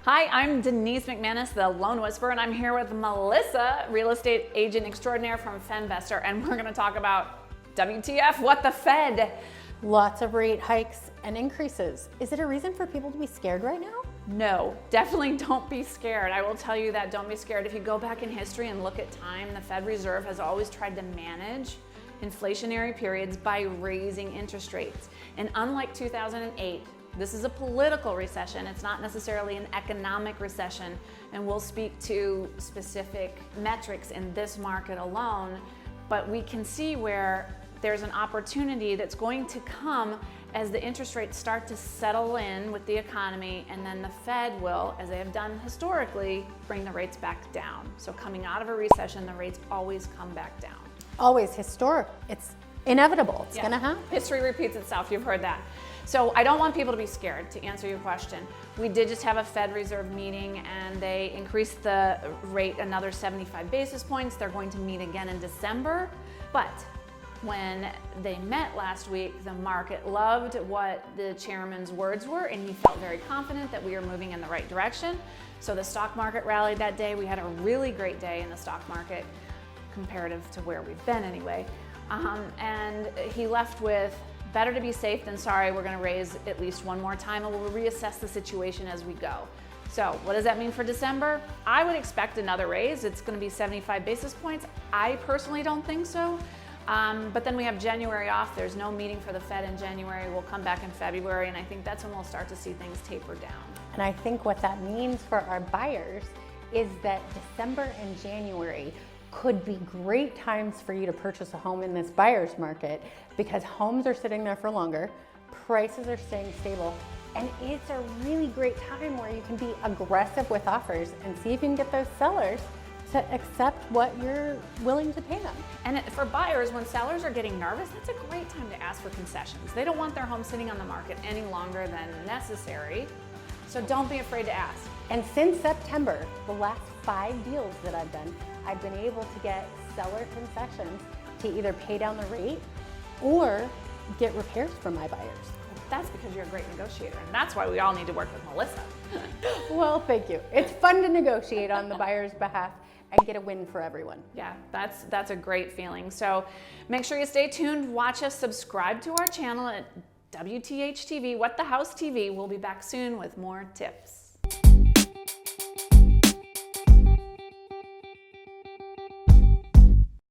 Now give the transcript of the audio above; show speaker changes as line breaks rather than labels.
Hi, I'm Denise McManus, the Loan Whisperer, and I'm here with Melissa, real estate agent extraordinaire from Femmevestor, and we're going to talk about WTF, what the Fed.
Lots of rate hikes and increases. Is it a reason for people to be scared right now?
No, definitely don't be scared. I will tell you that, don't be scared. If you go back in history and look at time, the Fed Reserve has always tried to manage inflationary periods by raising interest rates. And unlike 2008, this is a political recession. It's not necessarily an economic recession. And we'll speak to specific metrics in this market alone, but we can see where there's an opportunity that's going to come as the interest rates start to settle in with the economy, and then the Fed will, as they have done historically, bring the rates back down. So coming out of a recession, the rates always come back down.
Always historic. It's inevitable. It's gonna happen.
History repeats itself, you've heard that. So I don't want people to be scared, to answer your question. We did just have a Fed Reserve meeting and they increased the rate another 75 basis points. They're going to meet again in December. But when they met last week, the market loved what the chairman's words were, and he felt very confident that we are moving in the right direction. So the stock market rallied that day. We had a really great day in the stock market, comparative to where we've been anyway. And he left with, better to be safe than sorry. We're going to raise at least one more time, and we'll reassess the situation as we go. So what does that mean for December? I would expect another raise. It's going to be 75 basis points. I personally don't think so. But then we have January off. There's no meeting for the Fed in January. We'll come back in February, and I think that's when we'll start to see things taper down.
And I think what that means for our buyers is that December and January could be great times for you to purchase a home in this buyer's market, because homes are sitting there for longer, prices are staying stable, and it's a really great time where you can be aggressive with offers and see if you can get those sellers to accept what you're willing to pay them.
And for buyers, when sellers are getting nervous, that's a great time to ask for concessions. They don't want their home sitting on the market any longer than necessary, so don't be afraid to ask.
And since September, the last 5 deals that I've done, I've been able to get seller concessions to either pay down the rate or get repairs for my buyers.
That's because you're a great negotiator, and that's why we all need to work with Melissa.
Well, thank you. It's fun to negotiate on the buyer's behalf and get a win for everyone.
Yeah, that's a great feeling. So make sure you stay tuned, watch us, subscribe to our channel at WTHTV, What the House TV. We'll be back soon with more tips.